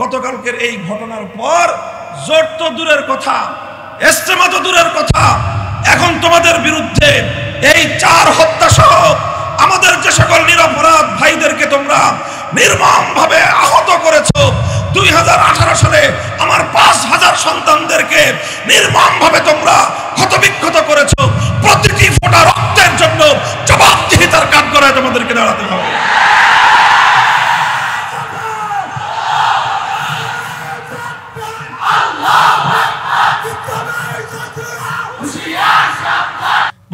গতকালকের এই ঘটনার পর জোট তো দূরের কথা, ইজতেমা তো দূরের কথা, এখন তোমাদের বিরুদ্ধে এই 4 হত্যা সহ আমাদের যে সকল নিরপরাধ ভাইদেরকে তোমরা নির্মমভাবে আহত করেছো, 2018 সালে আমার 5000 সন্তানদেরকে নির্মমভাবে তোমরা ক্ষতবিক্ষত করেছো, প্রতিটি ফোঁটা রক্তের জন্য জবাবদিহিতার কাঠগড়ায় তোমাদেরকে দাঁড়াতে হবে।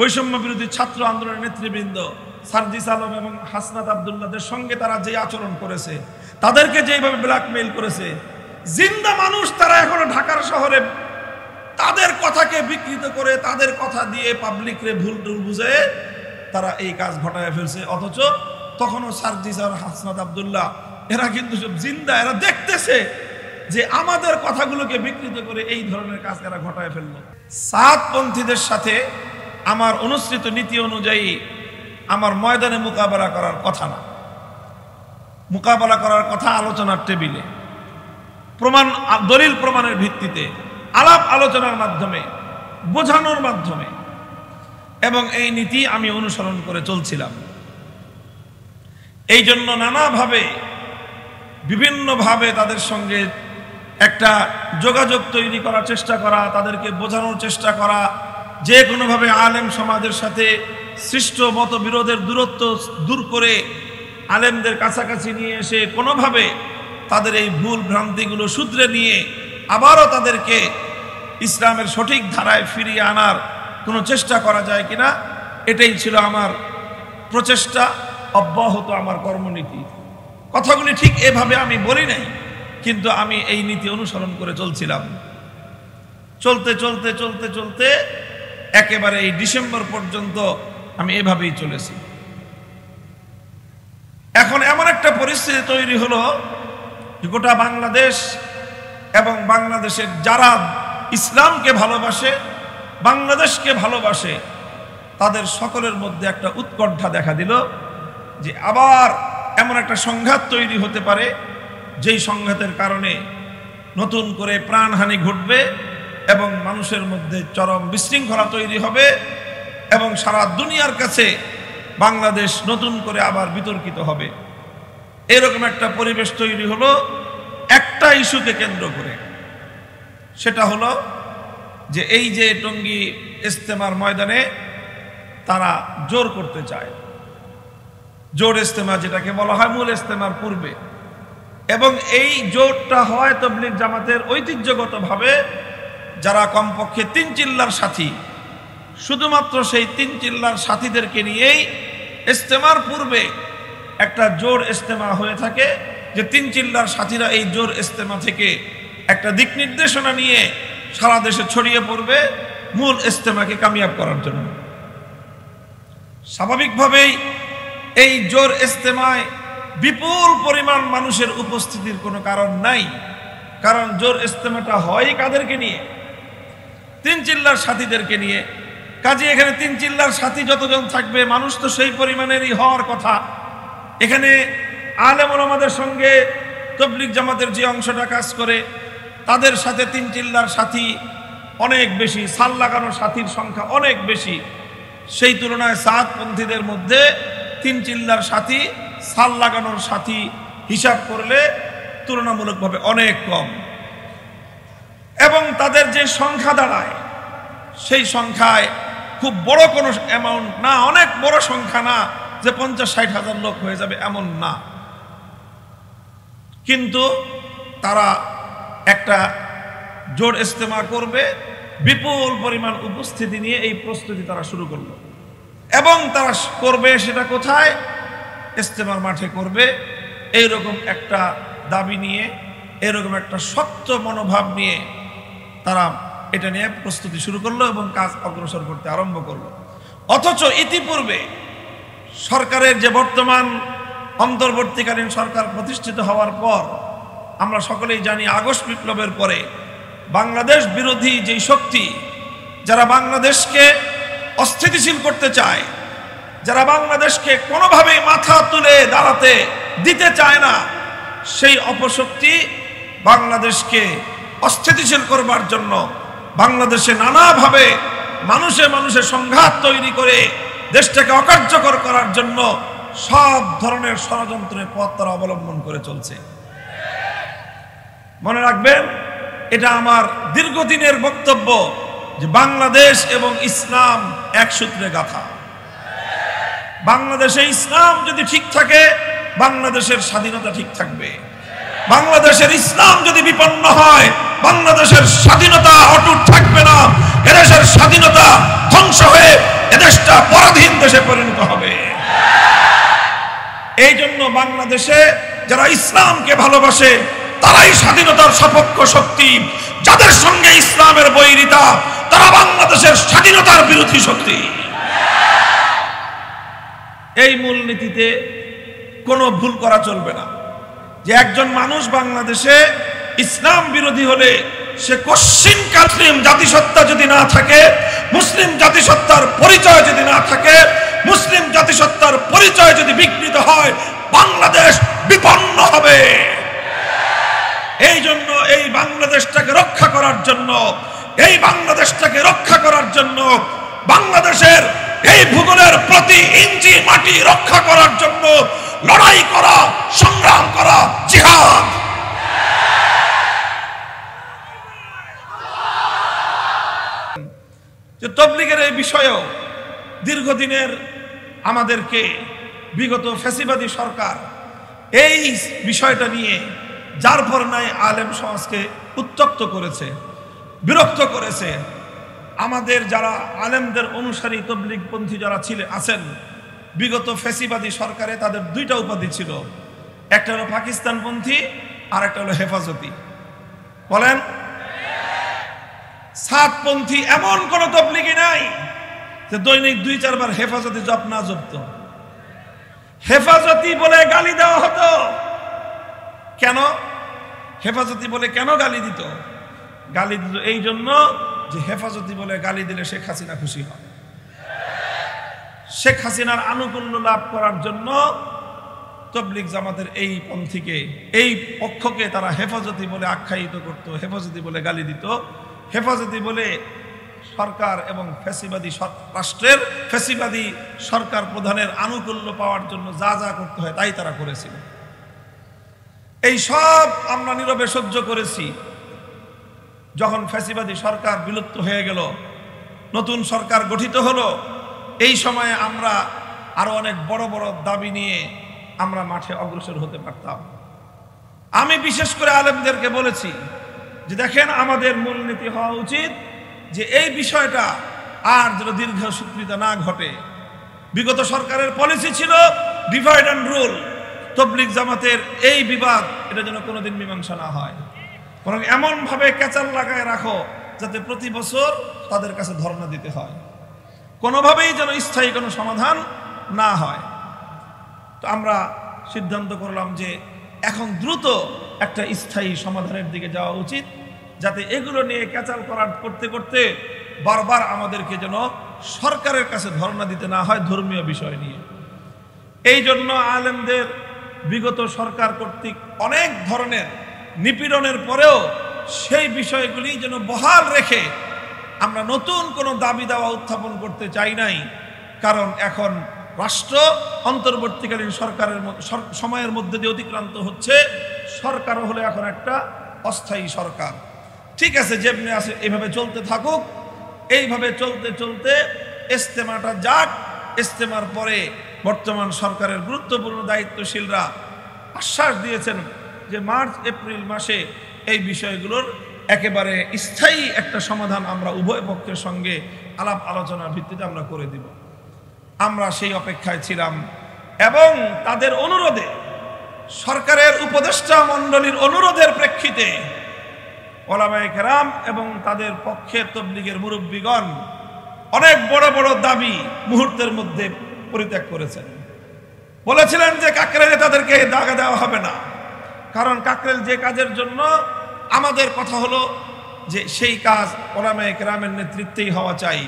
বৈষম্য বিরোধী ছাত্র আন্দোলনের নেতৃবৃন্দ সার্জিস আলম এবং হাসনাত আব্দুল্লাহদের সঙ্গে তারা যে আচরণ করেছে, তাদেরকে যেভাবে ব্ল্যাকমেইল করেছে, জিন্দা মানুষ তারা এখনো ঢাকার শহরে তাদের কথাকে বিকৃত করে তাদের কথা দিয়ে পাবলিকরে ভুল টুল বুঝে তারা এই কাজ ঘটায় ফেলছে। অথচ তখনও সার্জিস আর হাসনাত আব্দুল্লাহ এরা কিন্তু সব জিন্দা, এরা দেখতেছে যে আমাদের কথাগুলোকে বিকৃত করে এই ধরনের কাজ এরা ঘটায় ফেললো। সাতপন্থীদের সাথে আমার অনুসৃত নীতি অনুযায়ী আমার ময়দানে মোকাবেলা করার কথা না, মোকাবেলা করার কথা আলোচনার টেবিলে, প্রমাণ দলিল প্রমাণের ভিত্তিতে, আলাপ আলোচনার মাধ্যমে, বোঝানোর মাধ্যমে, এবং এই নীতি আমি অনুসরণ করে চলছিলাম। এই জন্য নানাভাবে বিভিন্নভাবে তাদের সঙ্গে একটা যোগাযোগ তৈরি করার চেষ্টা করা, তাদেরকে বোঝানোর চেষ্টা করা, যে কোনোভাবে আলেম সমাজের সাথে সৃষ্ট মতবিরোধের দূরত্ব দূর করে আলেমদের কাছাকাছি নিয়ে এসে কোনোভাবে তাদের এই ভুল ভ্রান্তিগুলো শুধরে নিয়ে আবারও তাদেরকে ইসলামের সঠিক ধারায় ফিরিয়ে আনার কোনো চেষ্টা করা যায় কিনা, এটাই ছিল আমার প্রচেষ্টা, অব্যাহত আমার কর্মনীতি। কথাগুলি ঠিক এভাবে আমি বলি নাই, কিন্তু আমি এই নীতি অনুসরণ করে চলছিলাম। চলতে চলতে চলতে চলতে একেবারে এই ডিসেম্বর পর্যন্ত আমি এভাবেই চলেছি। এখন এমন একটা পরিস্থিতি তৈরি হলো যে গোটা বাংলাদেশ এবং বাংলাদেশের যারা ইসলামকে ভালোবাসে, বাংলাদেশকে ভালোবাসে, তাদের সকলের মধ্যে একটা উৎকণ্ঠা দেখা দিল যে আবার এমন একটা সংঘাত তৈরি হতে পারে, যেই সংঘাতের কারণে নতুন করে প্রাণহানি ঘটবে এবং মানুষের মধ্যে চরম বিশৃঙ্খলা তৈরি হবে এবং সারা দুনিয়ার কাছে বাংলাদেশ নতুন করে আবার বিতর্কিত হবে। এরকম একটা পরিবেশ তৈরি হলো একটা ইস্যুকে কেন্দ্র করে। সেটা হলো যে এই যে টঙ্গী ইজতেমার ময়দানে তারা জোর করতে চায়, জোর ইজতেমা যেটাকে বলা হয় মূল ইজতেমার পূর্বে, এবং এই জোটটা হয় তাবলীগ জামাতের ঐতিহ্যগতভাবে যারা কমপক্ষে 3 চিল্লার সাথী, শুধুমাত্র সেই 3 চিল্লার সাথীদেরকে নিয়েই ইজতেমার পূর্বে একটা জোর ইজতেমা হয়ে থাকে, যে 3 চিল্লার সাথীরা এই জোর ইজতেমা থেকে একটা দিক নির্দেশনা নিয়ে সারা দেশে ছড়িয়ে পড়বে মূল ইজতেমাকে কামিয়াব করার জন্য। স্বাভাবিকভাবেই এই জোর ইজতেমায় বিপুল পরিমাণ মানুষের উপস্থিতির কোনো কারণ নাই, কারণ জোর ইজতেমাটা হয় কাদেরকে নিয়ে? 3 চিল্লার সাথীদেরকে নিয়ে। কাজে এখানে 3 চিল্লার সাথী যতজন থাকবে, মানুষ তো সেই পরিমাণেরই হওয়ার কথা। এখানে আলেম ওলামাদের সঙ্গে তাবলীগ জামাতের যে অংশটা কাজ করে, তাদের সাথে 3 চিল্লার সাথী অনেক বেশি, সাল লাগানোর সাথীর সংখ্যা অনেক বেশি। সেই তুলনায় সাতপন্থীদের মধ্যে 3 চিল্লার সাথী, সাল লাগানোর সাথী হিসাব করলে তুলনামূলকভাবে অনেক কম, এবং তাদের যে সংখ্যা দাঁড়ায় সেই সংখ্যায় খুব বড় কোনো অ্যামাউন্ট না, অনেক বড় সংখ্যা না যে 50-60 হাজার লোক হয়ে যাবে, এমন না। কিন্তু তারা একটা জোর ইজতেমা করবে, বিপুল পরিমাণ উপস্থিতি নিয়ে এই প্রস্তুতি তারা শুরু করলো, এবং তারা করবে সেটা কোথায়? ইজতেমার মাঠে করবে। এইরকম একটা দাবি নিয়ে, এরকম একটা শক্ত মনোভাব নিয়ে তারা এটা নিয়ে প্রস্তুতি শুরু করলো এবং কাজ অগ্রসর করতে আরম্ভ করলো। অথচ ইতিপূর্বে সরকারের যে বর্তমান অন্তর্বর্তীকালীন সরকার প্রতিষ্ঠিত হওয়ার পর আমরা সকলেই জানি, আগস্ট বিপ্লবের পরে বাংলাদেশ বিরোধী যেই শক্তি, যারা বাংলাদেশকে অস্থিতিশীল করতে চায়, যারা বাংলাদেশকে কোনোভাবেই মাথা তুলে দাঁড়াতে দিতে চায় না, সেই অপশক্তি বাংলাদেশকে অস্থিতিশীল করবার জন্য, বাংলাদেশে নানাভাবে মানুষে মানুষে সংঘাত তৈরি করে দেশটাকে অকার্যকর করার জন্য সব ধরনের ষড়যন্ত্রের পথ তারা অবলম্বন করে চলছে। মনে রাখবেন, এটা আমার দীর্ঘদিনের বক্তব্য যে বাংলাদেশ এবং ইসলাম এক সূত্রে গাঁথা। বাংলাদেশে ইসলাম যদি ঠিক থাকে, বাংলাদেশের স্বাধীনতা ঠিক থাকবে। বাংলাদেশের ইসলাম যদি বিপন্ন হয়, বাংলাদেশের স্বাধীনতা অটুট থাকবে না। এদেশের স্বাধীনতা ধ্বংস হয়ে এদেশটা পরাধীন দেশে পরিণত হবে। এই জন্য বাংলাদেশে যারা ইসলামকে ভালোবাসে তারাই স্বাধীনতার সপক্ষ শক্তি। যাদের সঙ্গে ইসলামের বৈরিতা, তারা বাংলাদেশের স্বাধীনতার বিরোধী শক্তি। এই মূলনীতিতে কোনো ভুল করা চলবে না যে একজন মানুষ বাংলাদেশে ইসলাম বিরোধী হলে সে কশ্চিনকাল মুসলিম জাতিসত্তা যদি না থাকে, মুসলিম জাতিসত্তার পরিচয় যদি না থাকে, মুসলিম জাতিসত্তার পরিচয় যদি বিকৃত হয়, বাংলাদেশ বিপন্ন হবে। এই জন্য এই বাংলাদেশটাকে রক্ষা করার জন্য, এই বাংলাদেশটাকে রক্ষা করার জন্য, বাংলাদেশের এই ভূগোলের প্রতি ইঞ্চি মাটি রক্ষা করার জন্য লড়াই করা, সংগ্রাম করা জিহাদ। যে তবলিগের এই বিষয়েও দীর্ঘদিনের আমাদেরকে বিগত ফ্যাসিবাদী সরকার এই বিষয়টা নিয়ে যার পর নাই আলেম সমাজকে উত্তপ্ত করেছে, বিরক্ত করেছে। আমাদের যারা আলেমদের অনুসারী তবলিগপন্থী যারা আছেন, বিগত ফ্যাসিবাদী সরকারে তাদের দুইটা উপাধি ছিল, একটা হলো পাকিস্তানপন্থী আর একটা হলো হেফাজতি। বলেন, সাতপন্থী এমন কোন তবলিগি নাই যে দৈনিক 2-4 বার হেফাজতি জপ না জপত। হেফাজতি বলে গালি দেওয়া হতো। কেন হেফাজতি বলে কেন গালি দিত? গালি দিত এই জন্য যে হেফাজতি বলে গালি দিলে শেখ হাসিনা খুশি হয়। শেখ হাসিনার আনুকূল্য লাভ করার জন্য তবলিগ জামাতের এই পন্থীকে, এই পক্ষকে তারা হেফাজতি বলে আখ্যায়িত করত, হেফাজতি বলে গালি দিত। হেফাজতি বলে সরকার এবং ফ্যাসিবাদী রাষ্ট্রের ফ্যাসিবাদী সরকার প্রধানের আনুকূল্য পাওয়ার জন্য যা যা করতে হয় তাই তারা করেছিল। এই সব আমরা নীরবে সহ্য করেছি। যখন ফ্যাসিবাদী সরকার বিলুপ্ত হয়ে গেল, নতুন সরকার গঠিত হলো, এই সময়ে আমরা আরো অনেক বড় বড় দাবি নিয়ে আমরা মাঠে অগ্রসর হতে পারতাম। আমি বিশেষ করে আলেমদেরকে বলেছি যে দেখেন, আমাদের মূলনীতি হওয়া উচিত যে এই বিষয়টা আর যেন দীর্ঘসূত্রিতা না ঘটে। বিগত সরকারের পলিসি ছিল ডিভাইড অ্যান্ড রুল। তবলিগ জামাতের এই বিবাদ এটা যেন কোনোদিন মীমাংসা না হয়, বরং এমন ভাবে কেচাল লাগায় রাখো যাতে প্রতি বছর তাদের কাছে ধর্ণা দিতে হয়, কোনোভাবেই যেন স্থায়ী কোনো সমাধান না হয়। তো আমরা সিদ্ধান্ত করলাম যে এখন দ্রুত একটা স্থায়ী সমাধানের দিকে যাওয়া উচিত, যাতে এগুলো নিয়ে কেচাল করতে করতে বারবার আমাদেরকে যেন সরকারের কাছে ধর্ণা দিতে না হয় ধর্মীয় বিষয় নিয়ে। এই জন্য আলেমদের বিগত সরকার কর্তৃক অনেক ধরনের নিপীড়নের পরেও সেই বিষয়গুলি যেন বহাল রেখে আমরা নতুন কোনো দাবি দাওয়া উত্থাপন করতে চাই নাই। কারণ এখন রাষ্ট্র অন্তর্বর্তীকালীন সরকারের সময়ের মধ্যে দিয়ে অতিক্রান্ত হচ্ছে। সরকারও হলে এখন একটা অস্থায়ী সরকার। ঠিক আছে, যেমনি আছে এইভাবে চলতে থাকুক। এইভাবে চলতে চলতে ইজতেমাটা যাক। ইজতেমার পরে বর্তমান সরকারের গুরুত্বপূর্ণ দায়িত্বশীলরা আশ্বাস দিয়েছেন যে মার্চ এপ্রিল মাসে এই বিষয়গুলোর একেবারে স্থায়ী একটা সমাধান আমরা উভয় পক্ষের সঙ্গে আলাপ আলোচনার ভিত্তিতে আমরা করে দিব। আমরা সেই অপেক্ষায় ছিলাম এবং তাদের অনুরোধে, সরকারের উপদেষ্টা মণ্ডলীর অনুরোধের প্রেক্ষিতে ওলামায়ে কেরাম এবং তাদের পক্ষে তবলিগের মুরব্বীগণ অনেক বড় বড় দাবি মুহূর্তের মধ্যে পরিত্যাগ করেছেন। বলেছিলেন যে কাকরাইলে তাদেরকে দাগা দেওয়া হবে না, কারণ কাকরাইল যে কাজের জন্য আমাদের কথা হলো যে সেই কাজ ওলামায়ে কেরামের নেতৃত্বেই হওয়া চাই।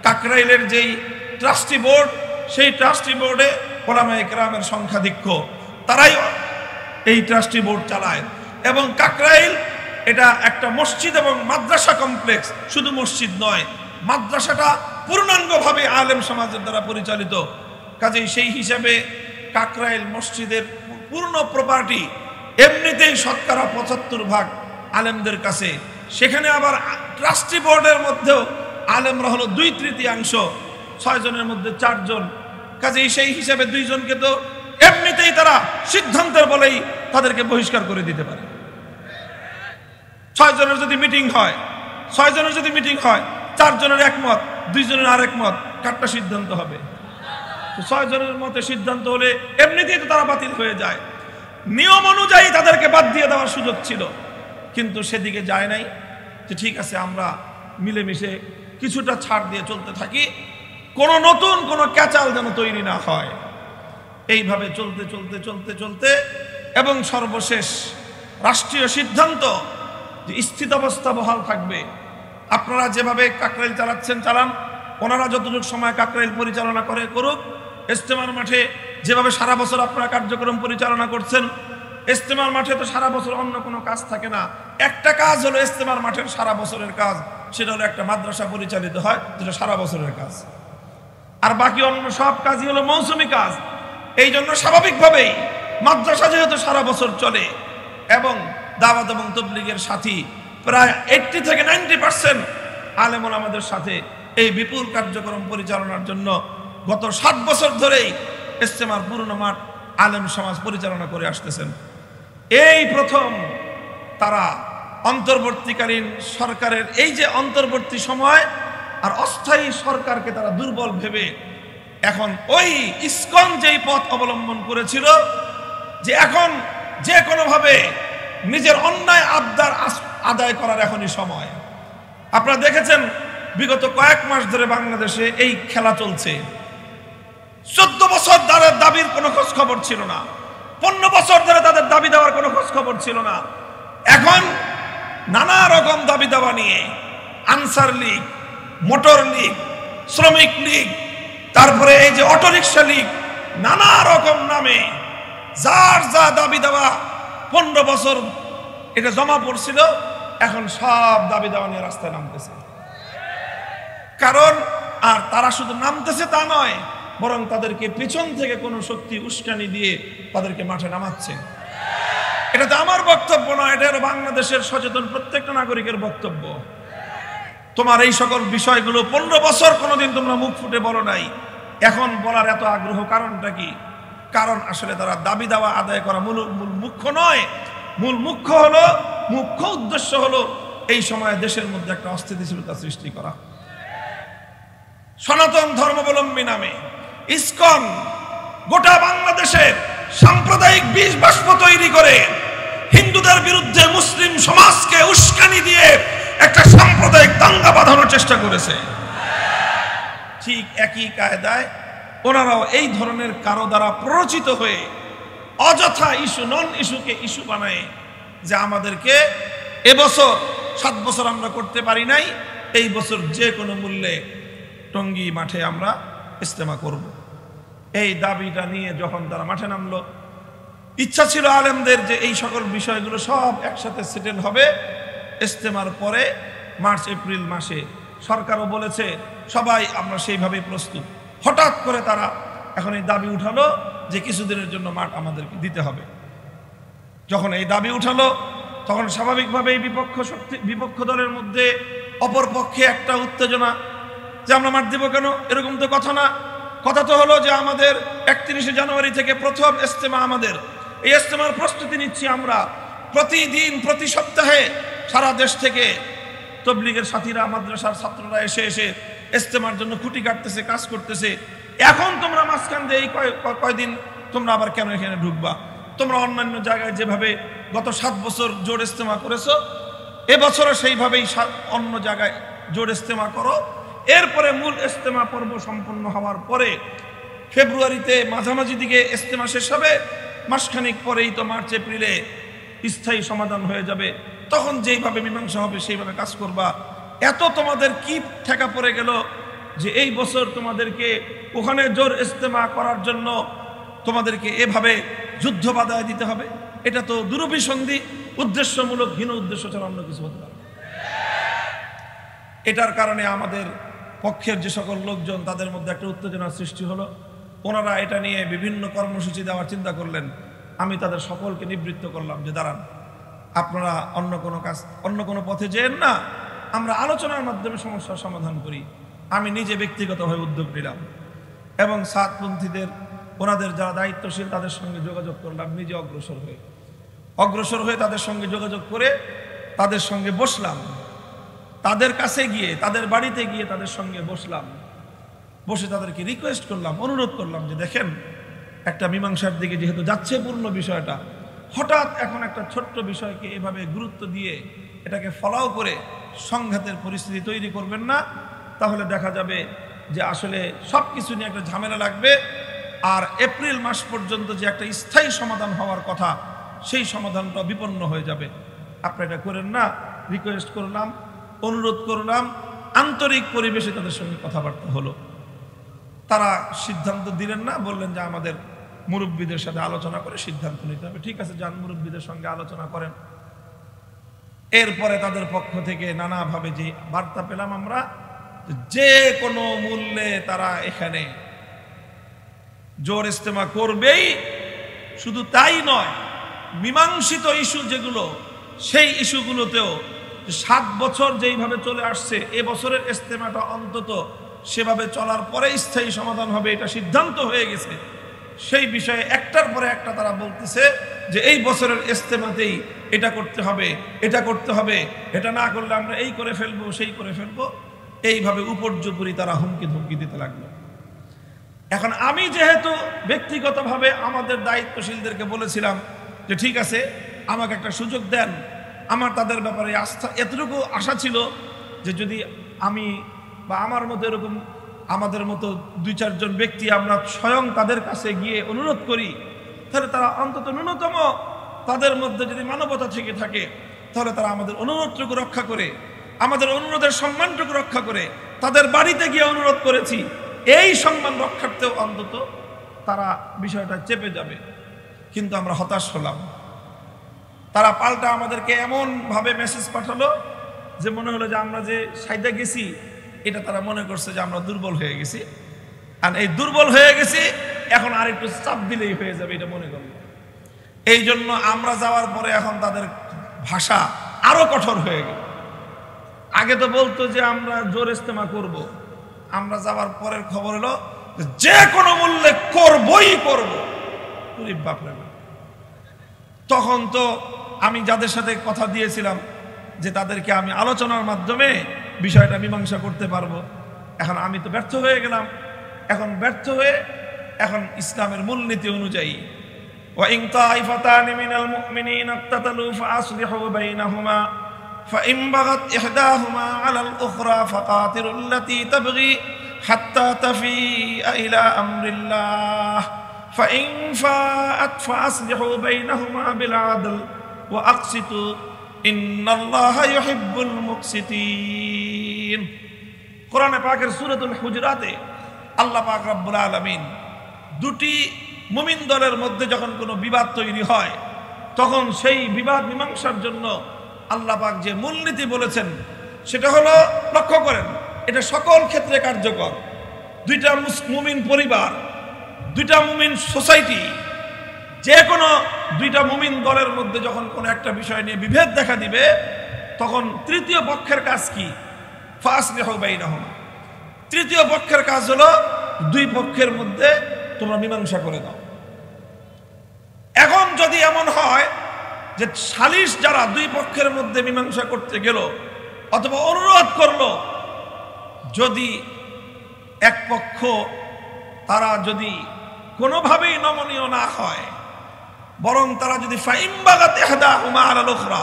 কাকরাইলের যেই ট্রাস্টি বোর্ড, সেই ট্রাস্টি বোর্ডে ওলামায়ে কেরামের সংখ্যাধিক্য, তারাই এই ট্রাস্টি বোর্ড চালায় এবং কাকরাইল এটা একটা মসজিদ এবং মাদ্রাসা কমপ্লেক্স, শুধু মসজিদ নয়, মাদ্রাসাটা পূর্ণাঙ্গভাবে আলেম সমাজের দ্বারা পরিচালিত। কাজেই সেই হিসাবে কাকরাইল মসজিদের পূর্ণ প্রপার্টি এমনিতেই শতকরা 75% আলেমদের কাছে। সেখানে আবার ট্রাস্টি বোর্ডের মধ্যেও আলেমরা হলো 2/3, 6 জনের মধ্যে 4 জন। কাজেই সেই হিসাবে 2 জনকে তো এমনিতেই তারা সিদ্ধান্তের বলেই তাদেরকে বহিষ্কার করে দিতে পারে। 6 জনের যদি মিটিং হয়, 4 জনের একমত, 2 জনের আরেক মত, কারটা সিদ্ধান্ত হবে? 6 জনের মতে সিদ্ধান্ত হলে এমনিতেই তো তারা বাতিল হয়ে যায়। নিয়ম অনুযায়ী তাদেরকে বাদ দিয়ে দেওয়ার সুযোগ ছিল, কিন্তু সেদিকে যায় নাই যে ঠিক আছে আমরা মিলেমিশে কিছুটা ছাড় দিয়ে চলতে থাকি, কোনো নতুন কোনো ক্যাচাল যেন তৈরি না হয়। এইভাবে চলতে চলতে চলতে চলতে এবং সর্বশেষ রাষ্ট্রীয় সিদ্ধান্ত যে স্থিতাবস্থা বহাল থাকবে। আপনারা যেভাবে কাকরাইল চালাচ্ছেন চালান, ওনারা যতটুকু সময় কাকরাইল পরিচালনা করে করুক। ইজতেমার মাঠে যেভাবে সারা বছর আপনারা কার্যক্রম পরিচালনা করছেন, ইজতেমার মাঠে তো সারা বছর অন্য কোনো কাজ থাকে না। একটা কাজ হলো ইজতেমার মাঠের সারা বছরের কাজ, সেটা হলো একটা মাদ্রাসা পরিচালিত হয়, যেটা সারা বছরের কাজ। আর বাকি অন্য সব কাজই হলো মৌসুমি কাজ। এই জন্য স্বাভাবিকভাবেই মাদ্রাসা যেহেতু সারা বছর চলে এবং দাওয়াত এবং তাবলীগের সাথী প্রায় 80 থেকে 90% আলেম ওলামাদের সাথে এই বিপুল কার্যক্রম পরিচালনার জন্য গত 7 বছর ধরেই ইজতেমার পুরনো মাঠ আলেম সমাজ পরিচালনা করে আসতেছেন। এই প্রথম তারা অন্তর্বর্তীকালীন সরকারের এই যে অন্তর্বর্তী সময় আর অস্থায়ী সরকারকে তারা দুর্বল ভেবে এখন ওই ইসকন যেই পথ অবলম্বন করেছিল যে এখন যে কোনোভাবে নিজের অন্যায় আবদার আদায় করার এখনই সময়। আপনারা দেখেছেন বিগত কয়েক মাস ধরে বাংলাদেশে এই খেলা চলছে। 14 বছর তাদের দাবির কোনো খোঁজ খবর ছিল না, 15 বছর ধরে তাদের দাবি দেওয়ার কোনো খোঁজ খবর ছিল না। এখন নানা রকম দাবি দাওয়া নিয়ে আনসার লীগ, মোটর লীগ, শ্রমিক লীগ, তারপরে এই যে অটোরিকশা লীগ, নানা রকম নামে যার যা দাবি দেওয়া 15 বছর এটা জমা পড়ছিল, এখন সব দাবি দেওয়া নিয়ে রাস্তায় নামতেছে। কারণ আর তারা শুধু নামতেছে তা নয়, বরং তাদেরকে পিছন থেকে কোনো শক্তি উস্কানি দিয়ে তাদেরকে মাঠে নামাচ্ছে। এটা তো আমার বক্তব্য নয়, এটা হলো বাংলাদেশের সচেতন প্রত্যেকটা নাগরিকের বক্তব্য। তোমার এই সকল বিষয়গুলো 15 বছর কোনোদিন তোমরা মুখ ফুটে বলো নাই, এখন বলার এত আগ্রহ কারণটা কি? কারণ আসলে তারা দাবি দাওয়া আদায় করা মূল মুখ্য নয়। মূল মুখ্য উদ্দেশ্য হলো এই সময়ে দেশের মধ্যে একটা অস্থিতিশীলতা সৃষ্টি করা। সনাতন ধর্মাবলম্বী নামে ইসকন গোটা বাংলাদেশে সাম্প্রদায়িক বীজ বাষ্প তৈরি করে হিন্দুদের বিরুদ্ধে মুসলিম সমাজকে উস্কানি দিয়ে একটা সাম্প্রদায়িক দাঙ্গা বাঁধানোর চেষ্টা করেছে। ঠিক একই কায়দায় ওনারাও এই ধরনের কারো দ্বারা প্ররোচিত হয়ে অযথা ইস্যু নন ইস্যুকে ইস্যু বানায় যে আমাদেরকে এবছর 7 বছর আমরা করতে পারি নাই, এই বছর যে কোনো মূল্যে টঙ্গী মাঠে আমরা ইজতেমা করব। এই দাবিটা নিয়ে যখন তারা মাঠে নামলো, ইচ্ছা ছিল আলেমদের যে এই সকল বিষয়গুলো সব একসাথে সেটেল হবে ইজতেমার পরে মার্চ এপ্রিল মাসে। সরকারও বলেছে সবাই আমরা সেইভাবে প্রস্তুত। হঠাৎ করে তারা এখন এই দাবি উঠালো যে কিছুদিনের জন্য মাঠ আমাদেরকে দিতে হবে। যখন এই দাবি উঠালো তখন স্বাভাবিকভাবে এই বিপক্ষ দলের মধ্যে অপর পক্ষে একটা উত্তেজনা যে আমরা মাঠ দিব কেন, এরকম তো কথা না। কথা তো হলো যে আমাদের 31শে জানুয়ারি থেকে প্রথম ইজতেমা, আমাদের এই ইজতেমার প্রস্তুতি নিচ্ছি আমরা। প্রতিদিন প্রতি সপ্তাহে সারা দেশ থেকে তাবলীগের সাথীরা, মাদ্রাসার ছাত্ররা এসে এসে ইজতেমার জন্য খুঁটি কাটতেছে, কাজ করতেছে। এখন তোমরা মাঝখান দিয়ে এই কয়দিন তোমরা আবার কেন এখানে ঢুকবা? তোমরা অন্যান্য জায়গায় যেভাবে গত 7 বছর জোর ইজতেমা করেছো, এবছরও সেইভাবেই অন্য জায়গায় জোর ইজতেমা করো। এরপরে মূল ইজতেমা পর্ব সম্পন্ন হওয়ার পরে ফেব্রুয়ারিতে মাঝামাঝি দিকে ইজতেমা শেষ হবে, মাসখানিক পরেই তো মার্চ এপ্রিলে স্থায়ী সমাধান হয়ে যাবে। তখন যেইভাবে মীমাংসা হবে সেইভাবে কাজ করবা। এত তোমাদের কি ঠেকা পড়ে গেল যে এই বছর তোমাদেরকে ওখানে জোর ইজতেমা করার জন্য তোমাদেরকে এভাবে যুদ্ধ বাধায় দিতে হবে? এটা তো দুরভিসন্ধি। উদ্দেশ্যমূলক হীন উদ্দেশ্য ছাড়া অন্য কিছু হতে পারে। এটার কারণে আমাদের পক্ষের যে সকল লোকজন তাদের মধ্যে একটা উত্তেজনার সৃষ্টি হলো। ওনারা এটা নিয়ে বিভিন্ন কর্মসূচি দেওয়ার চিন্তা করলেন। আমি তাদের সকলকে নিবৃত্ত করলাম যে দাঁড়ান, আপনারা অন্য কোনো কাজ, অন্য কোনো পথে যেন না, আমরা আলোচনার মাধ্যমে সমস্যার সমাধান করি। আমি নিজে ব্যক্তিগতভাবে উদ্যোগ নিলাম এবং সাতপন্থীদের, ওনাদের যারা দায়িত্বশীল তাদের সঙ্গে যোগাযোগ করলাম। নিজে অগ্রসর হয়ে তাদের সঙ্গে যোগাযোগ করে তাদের সঙ্গে বসলাম। তাদের কাছে গিয়ে, তাদের বাড়িতে গিয়ে তাদের সঙ্গে বসলাম। বসে তাদেরকে রিকোয়েস্ট করলাম, অনুরোধ করলাম যে দেখেন, একটা মীমাংসার দিকে যেহেতু যাচ্ছে পূর্ণ বিষয়টা, হঠাৎ এখন একটা ছোট্ট বিষয়কে এভাবে গুরুত্ব দিয়ে এটাকে ফলাও করে সংঘাতের পরিস্থিতি তৈরি করবেন না। তাহলে দেখা যাবে যে আসলে সব কিছু নিয়ে একটা ঝামেলা লাগবে, আর এপ্রিল মাস পর্যন্ত যে একটা স্থায়ী সমাধান হওয়ার কথা, সেই সমাধানটা বিপন্ন হয়ে যাবে। আপনি এটা করেন না। রিকোয়েস্ট করলাম, অনুরোধ করলাম, আন্তরিক পরিবেশে তাদের সঙ্গে কথাবার্তা হলো। তারা সিদ্ধান্ত দিলেন না, বললেন যে আমাদের মুরব্বীদের সাথে আলোচনা করে সিদ্ধান্ত নিতে হবে। ঠিক আছে, যান, মুরব্বীদের সঙ্গে আলোচনা করেন। এরপরে তাদের পক্ষ থেকে নানাভাবে যে বার্তা পেলাম আমরা, যে কোনো মূল্যে তারা এখানে জোর ইস্তেমা করবেই। শুধু তাই নয়, মীমাংসিত ইস্যু যেগুলো, সেই ইস্যুগুলোতেও 7 বছর যেইভাবে চলে আসছে, এবছরের ইস্তেমাটা অন্তত সেভাবে চলার পরে স্থায়ী সমাধান হবে, এটা সিদ্ধান্ত হয়ে গেছে। সেই বিষয়ে একটার পরে একটা তারা বলতেছে যে এই বছরের ইস্তেমাতেই এটা করতে হবে, এটা করতে হবে, এটা না করলে আমরা এই করে ফেলবো, সেই করে ফেলবো। এইভাবে উপর্যুপরি তারা হুমকি ধমকি দিতে লাগলো। এখন আমি যেহেতু ব্যক্তিগতভাবে আমাদের দায়িত্বশীলদেরকে বলেছিলাম যে ঠিক আছে, আমাকে একটা সুযোগ দেন, আমার তাদের ব্যাপারে আস্থা, এতটুকু আশা ছিল যে যদি আমি বা আমার মতো এরকম আমাদের মতো 2-4 জন ব্যক্তি আমরা স্বয়ং তাদের কাছে গিয়ে অনুরোধ করি, তাহলে তারা অন্তত ন্যূনতম তাদের মধ্যে যদি মানবতা থেকে থাকে, তাহলে তারা আমাদের অনুরোধটুকু রক্ষা করে, আমাদের অনুরোধের সম্মানটুকু রক্ষা করে, তাদের বাড়িতে গিয়ে অনুরোধ করেছি, এই সম্মান রক্ষার্থেও অন্তত তারা বিষয়টা চেপে যাবে। কিন্তু আমরা হতাশ হলাম। তারা পাল্টা আমাদেরকে এমনভাবে মেসেজ পাঠালো যে মনে হলো যে আমরা যে সাইডে গেছি, এটা তারা মনে করছে যে আমরা দুর্বল হয়ে গেছি, আর এই দুর্বল হয়ে গেছি এখন আর একটু চাপ দিলেই হয়ে যাবে, এটা মনে করলো। এই জন্য আমরা যাওয়ার পরে এখন তাদের ভাষা আরো কঠোর হয়ে গেল। আগে তো বলতো যে আমরা জোর ইস্তেমা করব, আমরা যাওয়ার পরের খবর হলো যে কোনো মূল্যে করবই করব। বাপরে বাপ! তখন তো আমি যাদের সাথে কথা দিয়েছিলাম যে তাদেরকে আমি আলোচনার মাধ্যমে বিষয়টা মীমাংসা করতে পারবো, এখন আমি তো ব্যর্থ হয়ে গেলাম। এখন ব্যর্থ হয়ে এখন ইসলামের মূলনীতি অনুযায়ী وَإِنْ طَائِفَتَانِ مِنَ الْمُؤْمِنِينَ اقْتَتَلُوا فَأَصْلِحُوا بَيْنَهُمَا فَإِنْ بَغَتْ إِحْدَاهُمَا عَلَى الْأُخْرَى فَقَاتِلُوا الَّتِي تَبْغِي حَتَّى تَفِيءَ إِلَى أَمْرِ اللَّهِ فَإِنْ فَاءَتْ فَأَصْلِحُوا بَيْنَهُمَا بِالْعَدْلِ وَأَقْسِطُوا إِنَّ اللَّهَ يُحِبُّ الْمُقْسِطِينَ। কোরআনে পাকের সূরাতুল হুজুরাতে আল্লাহ পাক রব্বুল আলামিন দুটি মুমিন দলের মধ্যে যখন কোনো বিবাদ তৈরি হয়, তখন সেই বিবাদ মীমাংসার জন্য আল্লাহ পাক যে মূলনীতি বলেছেন সেটা হলো, লক্ষ্য করেন, এটা সকল ক্ষেত্রে কার্যকর। দুইটা মুমিন পরিবার, দুইটা মুমিন সোসাইটি, যে কোনো দুইটা মুমিন দলের মধ্যে যখন কোনো একটা বিষয় নিয়ে বিভেদ দেখা দিবে, তখন তৃতীয় পক্ষের কাজ কি? ফাসলিহু বাইনাহুমা। তৃতীয় পক্ষের কাজ হলো দুই পক্ষের মধ্যে তোমরা মীমাংসা করে দাও। এখন যদি এমন হয় যে সালিশ যারা দুই পক্ষের মধ্যে মীমাংসা করতে গেল অথবা অনুরোধ করলো, যদি এক পক্ষ তারা যদি কোনোভাবেই নমনীয় না হয়, বরং তারা যদি ফাইম বাগাত ইহদাহুমা আলাল উখরা,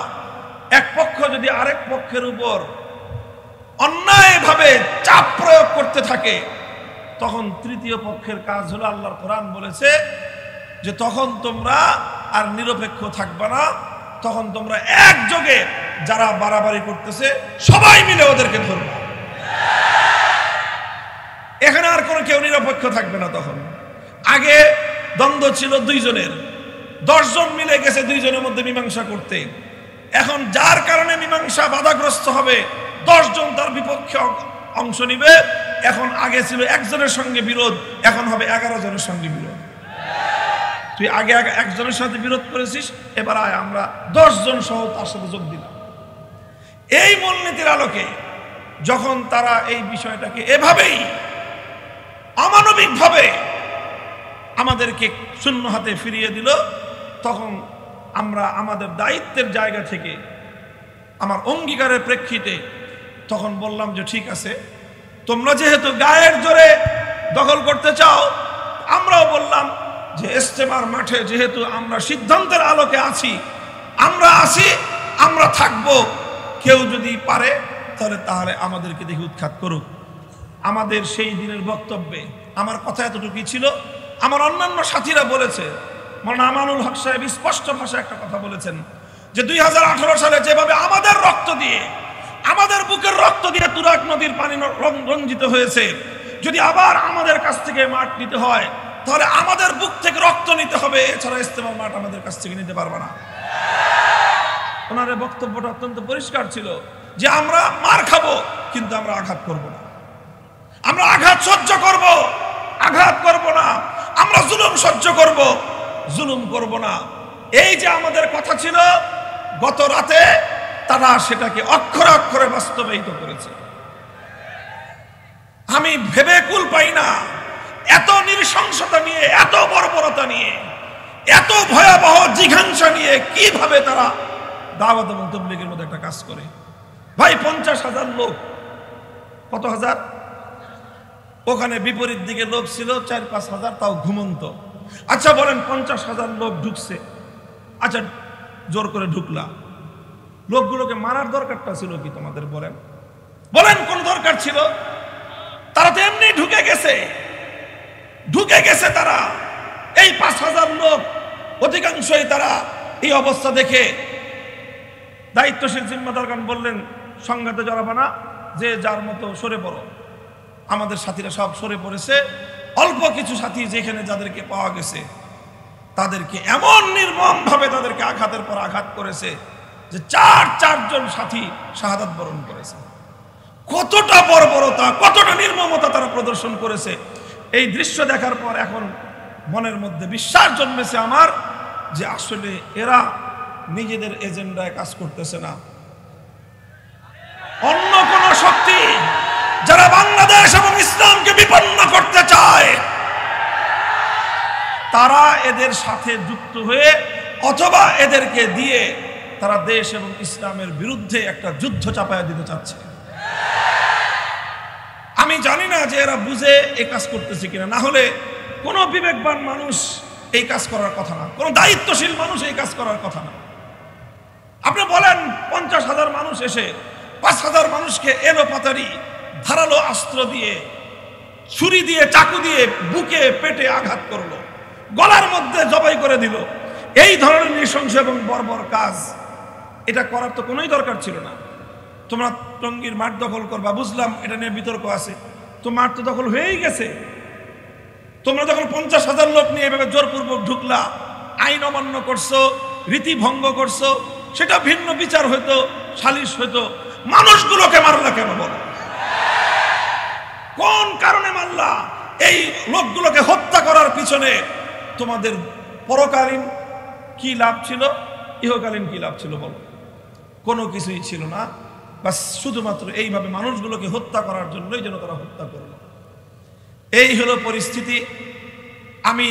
এক পক্ষ যদি আরেক পক্ষের উপর অন্যায়ভাবে চাপ প্রয়োগ করতে থাকে, তখন তৃতীয় পক্ষের কাজ হলো, আল্লাহর কোরআন বলেছে যে তখন তোমরা আর নিরপেক্ষ থাকবে না, তখন তোমরা একযোগে যারা বাড়াবাড়ি করতেছে সবাই মিলে ওদেরকে ধরবে। এখানে আর কোনো কেউ নিরপেক্ষ থাকবে না। তখন আগে দ্বন্দ্ব ছিল 2 জনের, 10 জন মিলে গেছে 2 জনের মধ্যে মীমাংসা করতে, এখন যার কারণে মীমাংসা বাধাগ্রস্ত হবে 10 জন তার বিপক্ষে অংশ নিবে। এখন আগে ছিল একজনের সঙ্গে বিরোধ, এখন হবে 11 জনের সঙ্গে বিরোধ। তুই আগে একজনের সাথে বিরোধ করেছিস, এবার আয় আমরা 10 জন সহ তার সাথে যোগ দিলাম। এই মূলনীতির আলোকে যখন তারা এই বিষয়টাকে এভাবেই অমানবিকভাবে আমাদেরকে শূন্য হাতে ফিরিয়ে দিল, তখন আমরা আমাদের দায়িত্বের জায়গা থেকে আমার অঙ্গীকারের প্রেক্ষিতে তখন বললাম যে ঠিক আছে, তোমরা যেহেতু গায়ের জোরে দখল করতে চাও, আমরাও বললাম যে ইজতেমার মাঠে যেহেতু আমরা সিদ্ধান্তের আলোকে আছি, আমরা থাকবো। কেউ যদি পারে তাহলে আমাদেরকে দেখে উৎখাত করুক। আমাদের সেই দিনের বক্তব্যে আমার কথা এতটুকুই ছিল। আমার অন্যান্য সাথীরা বলেছে, মাওলানা আমানুল হক সাহেব স্পষ্ট ভাষায় একটা কথা বলেছেন যে 2018 সালে যেভাবে আমাদের রক্ত দিয়ে, আমাদের বুকের রক্ত দিয়ে তুরাগ নদীর পানি রঞ্জিত হয়েছে, যদি আবার আমাদের কাছ থেকে মাঠ নিতে হয় তাহলে আমাদের বুক থেকে রক্ত নিতে হবে, এছাড়া ইজতেমার মাঠ আমাদের কাছ থেকে নিতে পারবে না। ওনার বক্তব্যটা অত্যন্ত পরিষ্কার ছিল যে আমরা মার খাবো কিন্তু আমরা আঘাত করব না, আমরা আঘাত সহ্য করব, আঘাত করব না, আমরা জুলুম সহ্য করব, জুলুম করব না। এই যে আমাদের কথা ছিল, গত রাতে তারা সেটাকে অক্ষরে অক্ষরে বাস্তবায়িত করেছে। আমি ভেবে কুল পাই না, এত নৃশংসতা নিয়ে, এত বর্বরতা নিয়ে, এত ভয়াবহ জিঘাংসা নিয়ে কিভাবে তারা দাওয়াত এবং তাবলীগের মধ্যে একটা কাজ করে। ভাই 50,000 লোক, কত হাজার, ওখানে বিপরীত দিকে লোক ছিল 4-5 হাজার, তাও ঘুমন্ত। আচ্ছা বলেন 50,000 লোক ঢুকছে, আচ্ছা জোর করে ঢুকলা, লোকগুলোকে মারার দরকারটা ছিল কি তোমাদের? বলেন বলেন কোন দরকার ছিল? তারা তো এমনি ঢুকে গেছে তারা। এই 5,000 লোক অধিকাংশই তারা এই অবস্থা দেখে দায়িত্বশীল জিম্মাদারগণ বললেন সংঘাতে জড়াবে না, যে যার মতো সরে পড়ো। আমাদের সাথীরা সব সরে পড়েছে। অল্প কিছু সাথী যেখানে যাদেরকে পাওয়া গেছে তাদেরকে এমন নির্মমভাবে তাদেরকে আঘাতের পর আঘাত করেছে যে 4 জন সাথী শাহাদাত বরণ করেছে। কতটা বর্বরতা, কতটা নির্মমতা তারা প্রদর্শন করেছে। এই দৃশ্য দেখার পর এখন মনের মধ্যে বিশ্বাস জন্মেছে আমার যে আসলে এরা নিজেদের এজেন্ডায় কাজ করতেছে না, অন্য কোন শক্তি যারা বাংলাদেশ এবং ইসলামকে বিপন্ন করতে চায় তারা এদের সাথে যুক্ত হয়ে অথবা এদেরকে দিয়ে তারা দেশ এবং ইসলামের বিরুদ্ধে একটা যুদ্ধ চাপায়া দিতে চাচ্ছে। আমি জানি না যে এরা বুঝে এই কাজ করতেছে কিনা, না হলে কোনো বিবেকবান মানুষ এই কাজ করার কথা না, কোনো দায়িত্বশীল মানুষ এই কাজ করার কথা না। আপনি বলেন 50,000 মানুষ এসে 5,000 মানুষকে এলো পাতারি ধারালো অস্ত্র দিয়ে, ছুরি দিয়ে, চাকু দিয়ে বুকে পেটে আঘাত করলো, গলার মধ্যে জবাই করে দিল। এই ধরনের নৃশংস এবং বর্বর কাজ এটা করার তো কোনোই দরকার ছিল না। তোমরা টঙ্গীর মাঠ দখল করবা, বুঝলাম এটা নিয়ে বিতর্ক আছে, তো মাঠ তো দখল হয়েই গেছে। তোমরা যখন 50,000 লোক নিয়ে এভাবে জোরপূর্বক ঢুকলা, আইন অমান্য করছো, রীতি ভঙ্গ করছো, সেটা ভিন্ন বিচার হইতো, সালিশ হইতো। মানুষগুলোকে মারলা কেন বলো? কোন কারণে মারলা? এই লোকগুলোকে হত্যা করার পিছনে তোমাদের পরকালীন কি লাভ ছিল, ইহকালীন কি লাভ ছিল বলো? কোনো কিছুই ছিল না। বাস শুধুমাত্র এইভাবে মানুষগুলোকে হত্যা করার জন্যই যেন তারা হত্যা করলো। এই হলো পরিস্থিতি। আমি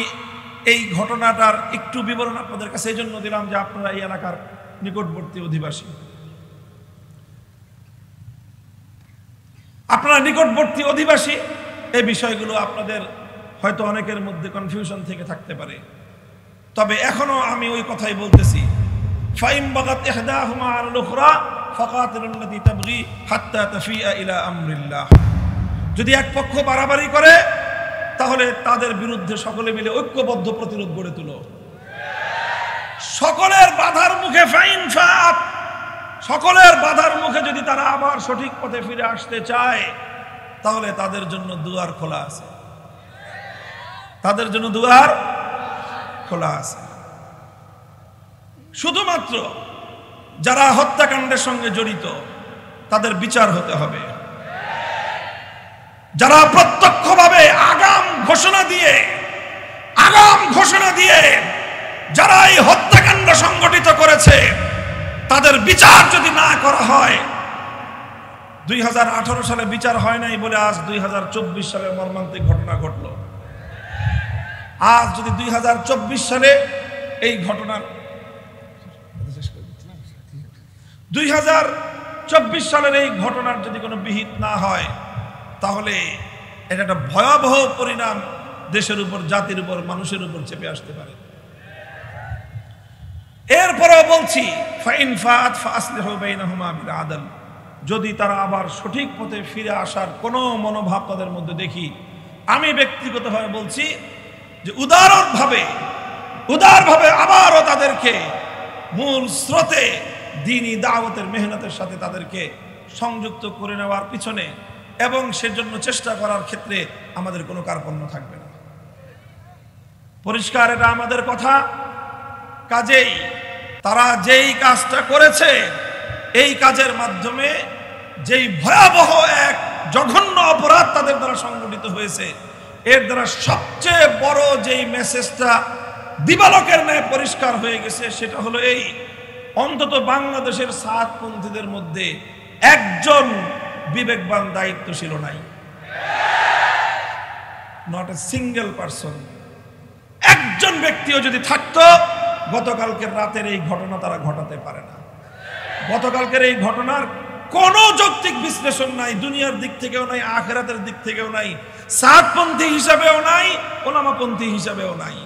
এই ঘটনাটার একটু বিবরণ আপনাদের কাছে এই জন্য দিলাম যে আপনারা এই এলাকার নিকটবর্তী অধিবাসী, এই বিষয়গুলো আপনাদের হয়তো অনেকের মধ্যে কনফিউশন থেকে থাকতে পারে। তবে এখনো আমি ওই কথাই বলতেছি, ফাইম বাগাত ইহদাহুমা আলাল উখরা ফাকাতিলুল্লাতী তাবগী হাত্তা তাফিয়া ইলা আমরিল্লাহ। যদি এক পক্ষ বাড়াবাড়ি করে তাহলে তাদের বিরুদ্ধে সকলে মিলে ঐক্যবদ্ধ প্রতিরোধ গড়ে তুলো। সকলের বাধার মুখে সকলের বাধার মুখে যদি তারা আবার সঠিক পথে ফিরে আসতে চায় তাহলে তাদের জন্য দুয়ার খোলা আছে, তাদের জন্য দুয়ার খোলা আছে। শুধুমাত্র যারা হত্যাকাণ্ডের সঙ্গে জড়িত তাদের বিচার হতে হবে। যারা প্রত্যক্ষভাবে আগাম ঘোষণা দিয়ে যারা এই হত্যাকাণ্ড সংগঠিত করেছে তাদের বিচার যদি না করা হয়, 2018 সালে বিচার হয় নাই বলে আজ 2024 সালে মর্মান্তিক ঘটনা ঘটল। আজ যদি 2024 সালে এই ঘটনার 2024 সালের এই ঘটনার যদি কোনো বিহিত না হয়, তাহলে এটা একটা ভয়াবহ পরিণাম দেশের উপর, জাতির উপর, মানুষের উপর চেপে আসতে পারে। এরপরেও বলছি, ফাইন ফাআত ফাসলিহু বাইনাহুমা বিল আদল, যদি তারা আবার সঠিক পথে ফিরে আসার কোনো মনোভাব তাদের মধ্যে দেখি, আমি ব্যক্তিগতভাবে বলছি যে উদারভাবে আবারও তাদেরকে মূল স্রোতে দ্বীনি দাওয়াতের মেহনতের সাথে তাদেরকে সংযুক্ত করে নেওয়ার পিছনে এবং সেজন্য চেষ্টা করার ক্ষেত্রে আমাদের কোনো কার্পণ্য থাকবে না। পরিষ্কার এটা আমাদের কথা। কাজেই তারা যেই কাজটা করেছে, এই কাজের মাধ্যমে যেই ভয়াবহ এক জঘন্য অপরাধ তাদের দ্বারা সংগঠিত হয়েছে, এর দ্বারা সবচেয়ে বড় যেই মেসেজটা দিবালোকের ন্যায় পরিষ্কার হয়ে গেছে, সেটা হলো এই: অন্তত বাংলাদেশের সাতপন্থীদের মধ্যে একজন বিবেকবান দায়িত্বশীল নাই। Not a single person. একজন ব্যক্তিও যদি থাকতো, গতকালকের রাতের এই ঘটনা তারা ঘটাতে পারে না। গতকালকের এই ঘটনার কোনো যৌক্তিক বিশ্লেষণ নাই, দুনিয়ার দিক থেকেও নাই, আখিরাতের দিক থেকেও নাই, সাতপন্থী হিসাবেও নাই, ওলামাপন্থী হিসাবেও নাই।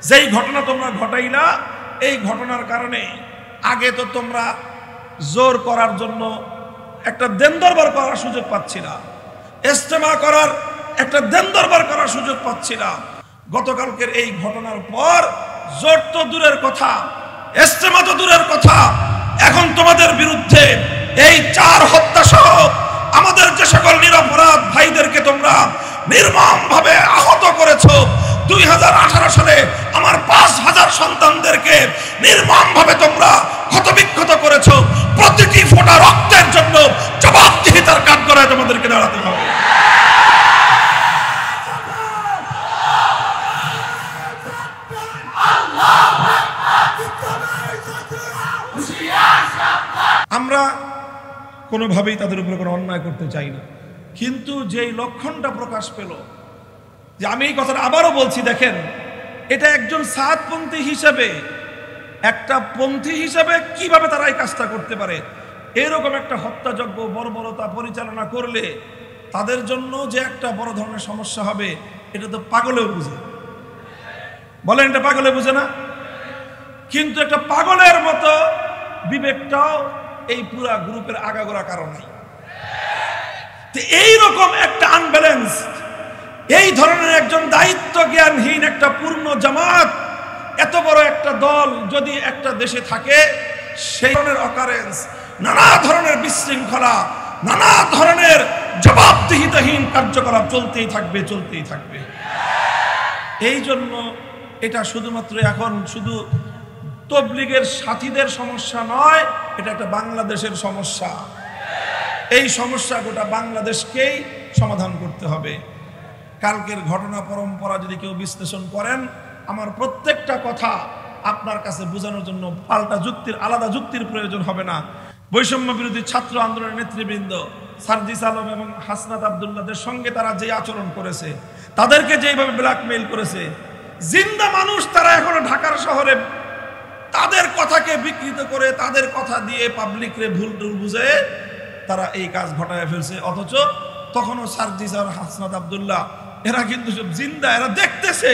যেই ঘটনা তোমরা ঘটাইলা, এই ঘটনার কারণে আগে তো তোমরা জোর করার জন্য একটা দেন দরবার করার সুযোগ পাচ্ছিলা, ইজতেমা করার একটা দেন দরবার করার সুযোগ পাচ্ছিলা। গতকালকের এই ঘটনার পর জোর তো দূরের কথা, ইজতেমা তো দূরের কথা, এখন তোমাদের বিরুদ্ধে এই 4 হত্যা সহ আমাদের যে সকল নিরপরাধ ভাইদেরকে তোমরা নির্মমভাবে আহত করেছো, 2018 সালে আমার 5000 সন্তানদেরকে নির্মমভাবে তোমরা ক্ষতবিক্ষত করেছো, প্রতিটি ফোঁটা রক্তের জন্য জবাবদিহিতার কাঠগড়ায় তোমাদেরকে দাঁড়াতে হবে। আমরা কোনোভাবেই তাদের উপরে কোনো অন্যায় করতে চাই না, কিন্তু যেই লক্ষণটা প্রকাশ পেল, যে আমি এই কথাটা আবারও বলছি, দেখেন, এটা একজন সাতপন্থী হিসেবে, একটা পন্থী হিসেবে কিভাবে তারা এই কাজটা করতে পারে। এরকম একটা হত্যাযজ্ঞ বর্বরতা পরিচালনা করলে তাদের জন্য যে একটা বড় ধরনের সমস্যা হবে, এটা তো পাগলেও বুঝে। বলেন, এটা পাগলে বুঝে না? কিন্তু একটা পাগলের মতো বিবেকটাও এই পুরা গ্রুপের আগাগোড়া কারণ নাই। এইরকম একটা আনব্যালেন্স, এই ধরনের একজন দায়িত্ব জ্ঞানহীন একটা পূর্ণ জামাত, এত বড় একটা দল যদি একটা দেশে থাকে, সেই ধরনের অকারেন্স, নানা ধরনের বিশৃঙ্খলা, নানা ধরনের জবাবদিহিতাহীন কার্যকলাপ চলতেই থাকবে। এই জন্য এটা শুধুমাত্র এখন শুধু তবলিগের সাথীদের সমস্যা নয়, এটা একটা বাংলাদেশের সমস্যা। এই সমস্যা গোটা বাংলাদেশকেই সমাধান করতে হবে। কালকের ঘটনা পরম্পরা যদি কেউ বিশ্লেষণ করেন, আমার প্রত্যেকটা কথা আপনার কাছে বোঝানোর জন্য আলাদা যুক্তির প্রয়োজন হবে না। বৈষম্য বিরোধী ছাত্র আন্দোলনের নেতৃবৃন্দ সার্জিস আলম এবং হাসনাত আব্দুল্লাহদের সঙ্গে তারা যে আচরণ করেছে, তাদেরকে যেভাবে ব্ল্যাকমেইল করেছে, জিন্দা মানুষ তারা এখনো ঢাকার শহরে তাদের কথাকে বিকৃত করে, তাদের কথা দিয়ে পাবলিকরে ভুল বুঝে তারা এই কাজ ঘটায় ফেলছে। অথচ তখনও সার্জিস আর হাসনাত আব্দুল্লাহ এরা কিন্তু সব জিন্দা, এরা দেখতেছে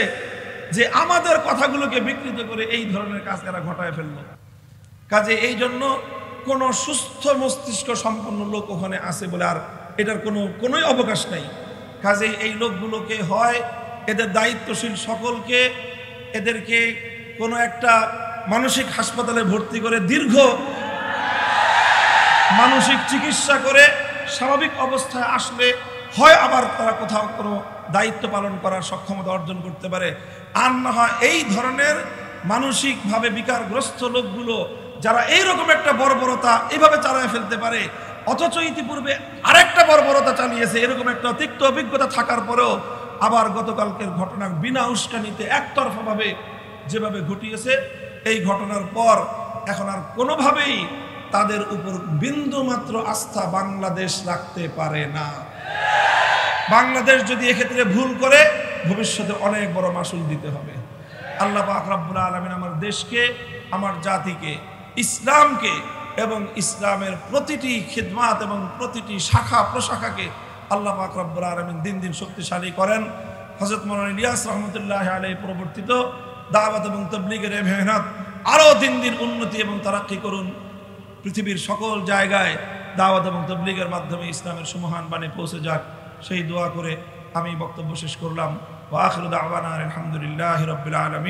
যে আমাদের কথাগুলোকে বিকৃত করে এই ধরনের কাজ এরা ঘটায় ফেললো। কাজে এই জন্য কোনো সুস্থ মস্তিষ্ক সম্পন্ন লোক ওখানে আছে বলে আর এটার কোনোই অবকাশ নাই। কাজে এই লোকগুলোকে হয় এদের দায়িত্বশীল সকলকে এদেরকে কোনো একটা মানসিক হাসপাতালে ভর্তি করে দীর্ঘ মানসিক চিকিৎসা করে স্বাভাবিক অবস্থায় আসলে হয় আবার তারা কোথাও কোনো দায়িত্ব পালন করার সক্ষমতা অর্জন করতে পারে, আর না হয় এই ধরনের মানসিকভাবে বিকারগ্রস্ত লোকগুলো যারা এইরকম একটা বর্বরতা এইভাবে চালায় ফেলতে পারে, অথচ ইতিপূর্বে আরেকটা বর্বরতা চালিয়েছে, এরকম একটা তিক্ত অভিজ্ঞতা থাকার পরেও আবার গতকালকের ঘটনা বিনা উস্কানিতে একতরফাভাবে যেভাবে ঘটিয়েছে, এই ঘটনার পর এখন আর কোনোভাবেই তাদের উপর বিন্দুমাত্র আস্থা বাংলাদেশ রাখতে পারে না। বাংলাদেশ যদি এক্ষেত্রে ভুল করে ভবিষ্যতে অনেক বড় মাসুল দিতে হবে। আল্লাহ পাক রব্বুল আলামিন আমার দেশকে, আমার জাতিকে, ইসলামকে এবং ইসলামের প্রতিটি খিদমাত এবং প্রতিটি শাখা প্রশাখাকে আল্লাহ পাক রব্বুল আলামিন দিন দিন শক্তিশালী করেন। হযরত মাওলানা ইলিয়াস রহমতুল্লাহ আলাইহি প্রবর্তিত দাওয়াত এবং তাবলীগের মেহনত আরও দিন দিন উন্নতি এবং তারাক্কি করুন। পৃথিবীর সকল জায়গায় দাওয়াত এবং তাবলীগের মাধ্যমে ইসলামের সুমহান বাণী পৌঁছে যাক, সেই দোয়া করে আমি বক্তব্য শেষ করলাম। ওয়া আখিরু দাওয়ানা আলহামদুলিল্লাহি রাব্বিল আলামিন।